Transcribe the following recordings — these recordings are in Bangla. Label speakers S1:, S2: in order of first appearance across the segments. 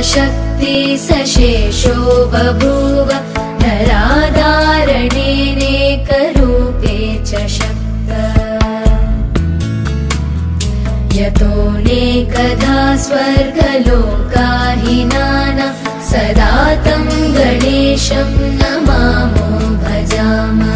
S1: शक्ति सशेषो बभूव नराधारणेनेकरूपे च शक्त यतोऽनेकधा स्वर्गलोकाहिनानां सदा तं गणेशं नमामो भजामः।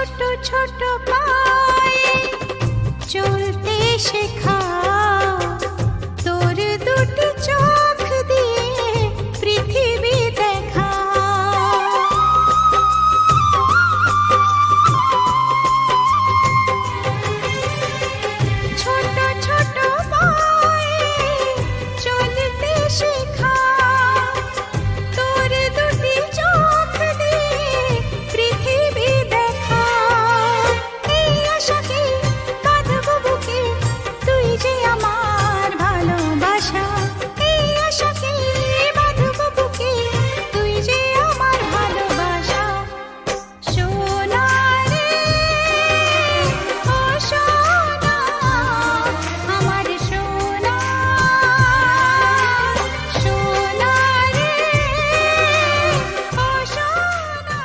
S2: ছোট ছোট পায়ে চলতে শেখা, তোর দুটি চোখ দিয়ে পৃথিবী দেখা। ছোট ছোট পায়ে চলতে শেখা, তোর দুটি চোখ দিয়ে পৃথিবী দেখা। এই আশাকে বাঁধবো বুকে, তুই যে আমার ভালোবাসা। এই আশাকে বাঁধবো বুকে, তুই যে আমার ভালোবাসা। সোনা রে ও সোনা, আমার সোনা, সোনা রে ও সোনা।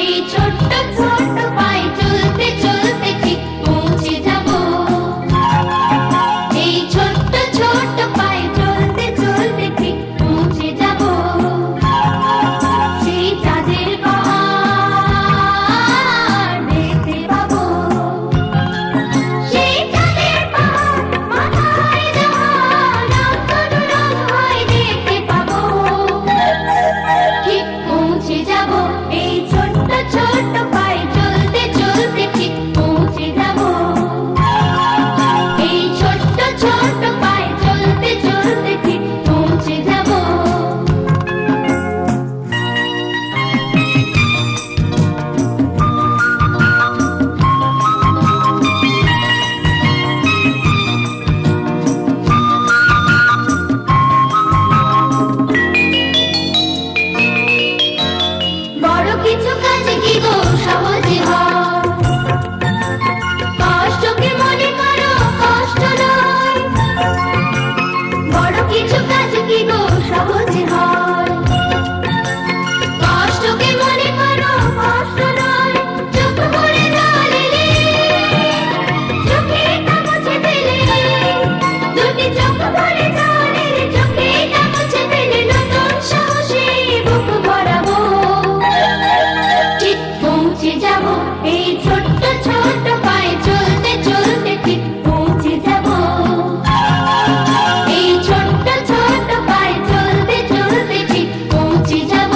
S1: এই ছোট্ট ছোট্ট পায়ে চলতে চলতে ঠিক পৌঁছে যাব। এই ছোট্ট ছোট্ট পায়ে চলতে চলতে ঠিক পৌঁছে যাব। সেই চাঁদের পাহাড় দেখতে পাবো। সেই চাঁদের পাহাড় মাথায় দেওয়া রং রং হয় দেখতে পাবো। ঠিক পৌঁছে যাব। এই ছোট্ট ছোট্ট পায়ে চলতে চলতে ঠিক পৌঁছে যাব। এই ছোট্ট ছোট্ট পায়ে চলতে চলতে ঠিক পৌঁছে যাব। বড় কিছু কাজ কি গো সহজে হয়, কষ্টকে মনে করো কষ্ট নয়। বড় কিছু কাজ কি গো সহজে হয়, কষ্টকে মনে করো কষ্ট নয়। চোখ ভরে জল এলে, চোখেটা মুছে ফেলে, দুটি চোখ ভরে জল এলে, চোখেটা মুছে ফেলে নতুন সাহসে বুক ভরাবো। ঠিক পৌঁছে যাব। এই ছোট্ট ছোট্ট পায়ে চলতে চলতে ঠিক পৌঁছে যাব। এই ছোট্ট ছোট্ট পায়ে চলতে চলতে ঠিক পৌঁছে যাব।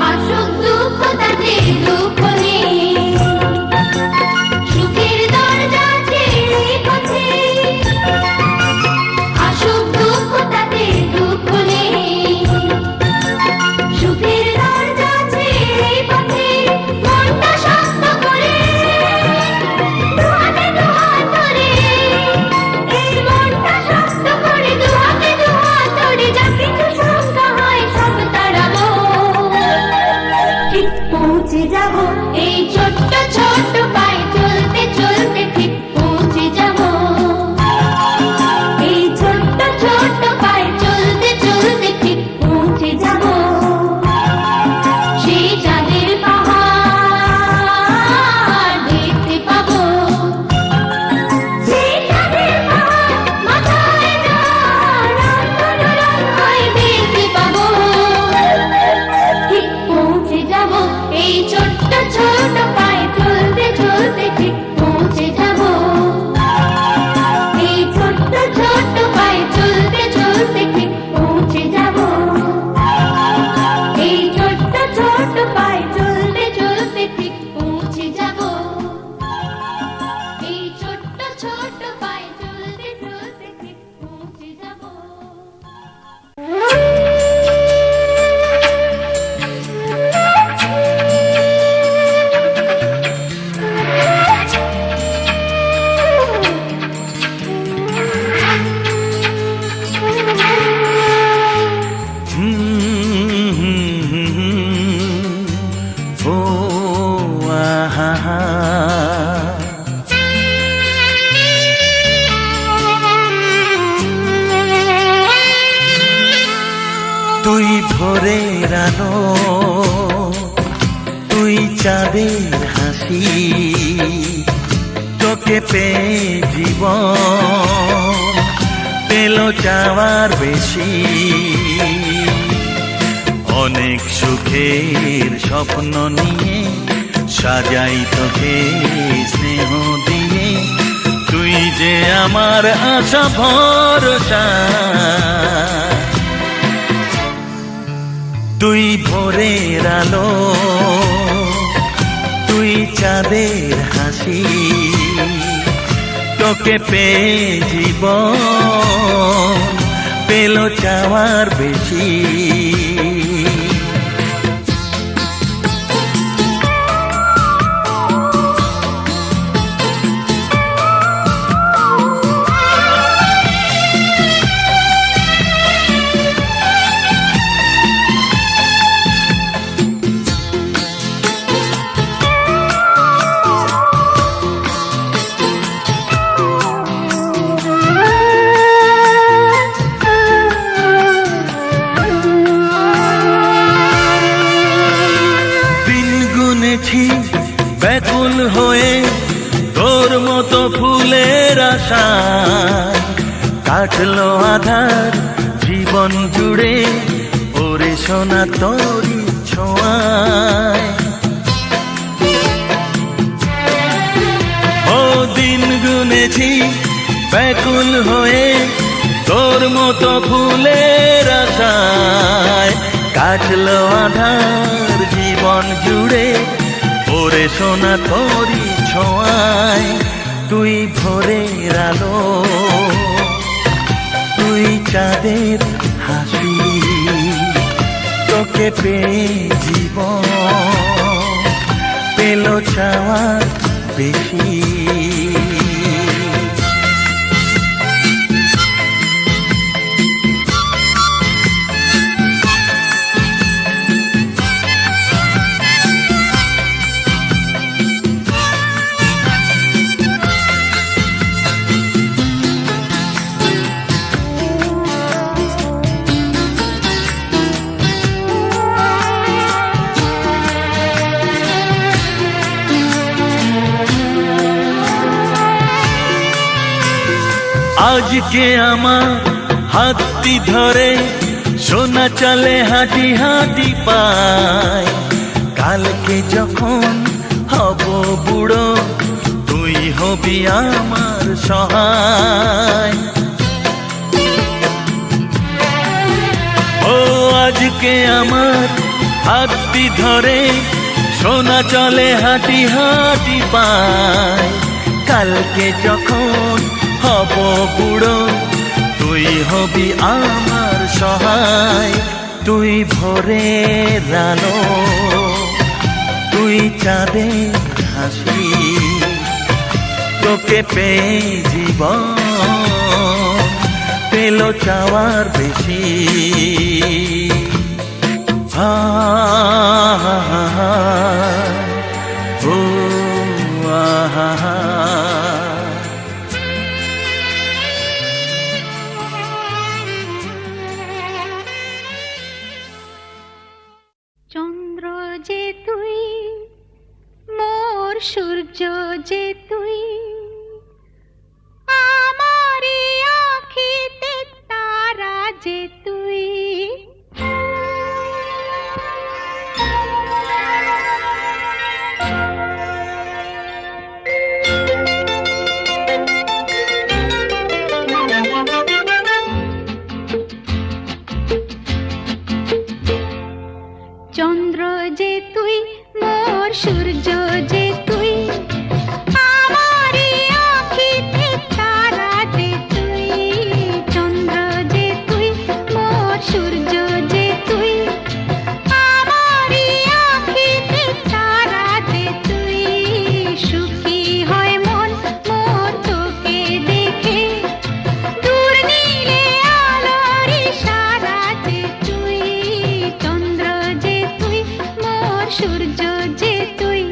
S1: আসুক দুঃখ তাতে দুঃখ নেই, সুখের দরজা আছে এই পথে। আসুক দুঃখ তাতে দুঃখ নেই, সুখের দরজা আছে এই পথে। মনটা শক্ত করে, দুহাতে দুহাত ধরে, এই মনটা শক্ত করে, দুহাতে দুহাত ধরে, যা কিছু শঙ্কা হয় সব তাড়াবো। ঠিক পৌঁছে যাব। এই ছোট্ট ছোট্ট পায়ে চলতে চলতে ঠিক পৌঁছে যাব। এই ছোট্ট ছোট্ট পায়ে চলতে চলতে ঠিক পৌঁছে যাব। সেই চাঁদের পাহাড় দেখতে পাবো। সেই চাঁদের পাহাড় মাথায় দেওয়া রং রং হয় দেখতে পাবো।
S3: আলো, তুই চাঁদের হাসি, তোকে পেয়ে জীবন পেল চাওয়ার বেশি। অনেক সুখের স্বপ্ন নিয়ে সাজাই তোকে স্নেহ দিয়ে, তুই যে আমার আশা ভরসা। তুই ভোরের আলো, তুই চাঁদের হাসি, তোকে পেয়ে জীবন পেল চাওয়ার বেশি। ব্যাকুল হয়ে তোর মতো ফুলের আশায়, কাটলো আধার জীবন জুড়ে ওরে সোনা তোরি ছোঁয়ায়। ও দিন গুনেছি ব্যাকুল হয়ে তোর মতো ফুলের আশায়, কাটলো আধার জীবন জুড়ে ওরে সোনা তোরি ছোঁয়ায়। তুই ভোরের আলো, তুই চাঁদের হাসি, তোকে পেয়ে জীবন পেল চাওয়ার বেশি। আজকে আমার হাতটি ধরে সোনা চলে হাঁটি হাঁটি পায়, কালকে যখন হব বুড়ো তুই হবি আমার সহায়। ও আজকে আমার হাতটি ধরে সোনা চলে হাঁটি হাঁটি পায়, কালকে যখন হব বুড়ো তুই হবি আমার সহায়। তুই ভোরের আলো, তুই চাঁদের হাসি, তোকে পেয়ে জীবন পেল চাওয়ার বেশি। হা হা হা হা, ও আহা হা।
S2: চন্দ্র যে তুই, মোর সূর্য যে তুই, আমারি আঁখিতে তারা যে তুই। চন্দ্র যে তুই, মোর সূর্য যে তুই, আমারি আঁখিতে তারা যে তুই। চন্দ্র যে তুই, মোর সূর্য যে তুই, আমারি আঁখিতে তারা যে তুই। সুখী হয় মন মোর তোকে দেখে, দূর নীলে আলোর ইশারা যে তুই। চন্দ্র যে তুই, মোর সূর্য যে তুই।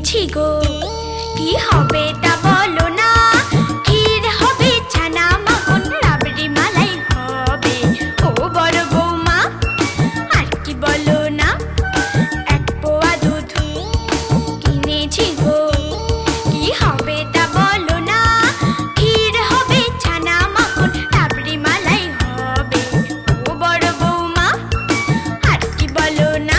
S1: কিনেছি গো কি হবে তা বলো না ক্ষীর হবে ছানা মাখন রাবড়ি মালাই হবে ও বড় বৌমা আর কি বলো না এক পোয়া দুধ কিনেছি গো কি হবে তা বলো না ক্ষীর হবে ছানা মাখন রাবড়ি মালাই হবে ও বড় বৌমা আর কি বলো না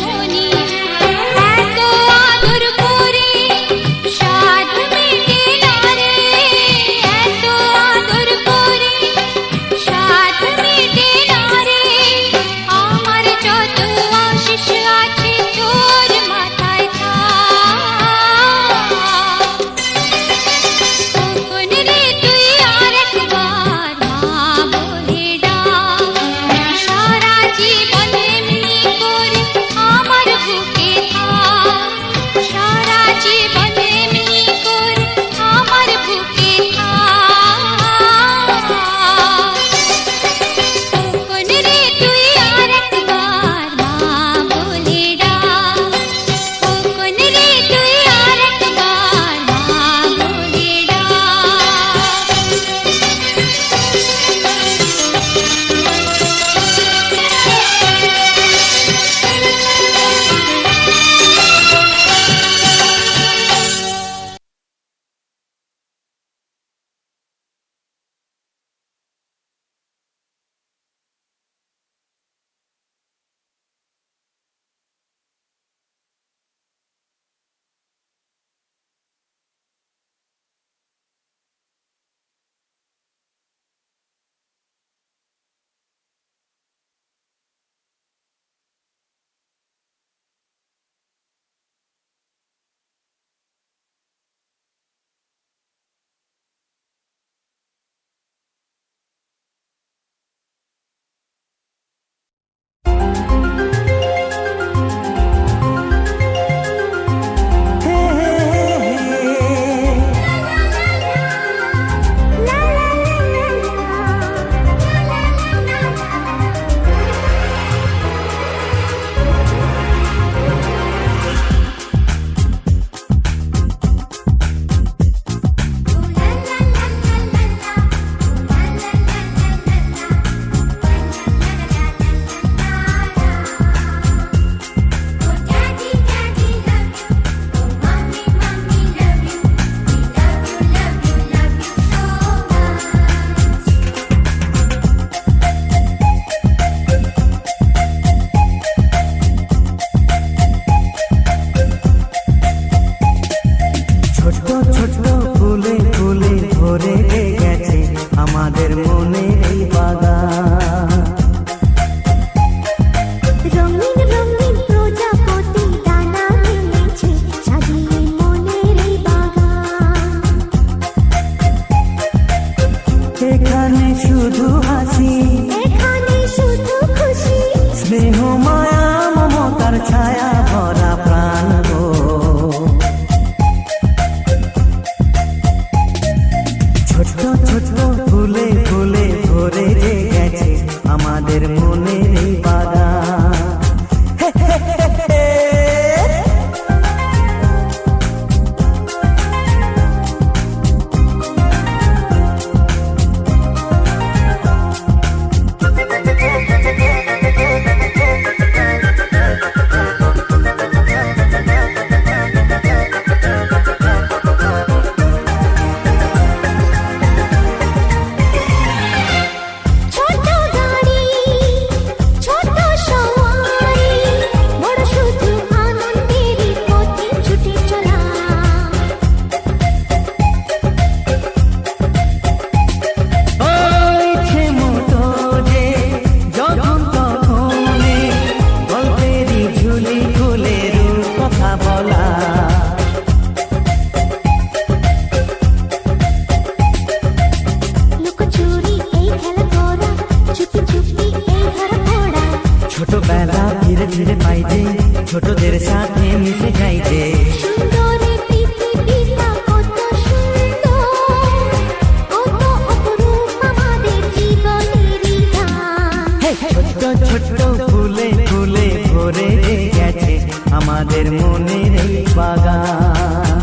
S2: মনি এত আদর করে সাধ মেটে না রে এত আদর করে সাধ মেটে না রে আমার যত আশিস আছে তোর মাথায় থাক কখন রে তুই আরেকবার মা বলে ডাক সারা জীবন এমনি করে আমার বুকে থাক সারা জীবন এমনি করে আমার বুকে থাক কখন রে তুই আরেকবার মা বলে ডাক কখন রে তুই আরেকবার মা বলে
S4: ছোটবেলা ধীরে ধীরে পাইতে ছোটদের সাথে মিশে যাইতে ছোট ছোট ফুলে ফুলে ভরে গেছে আমাদের মনের এই বাগান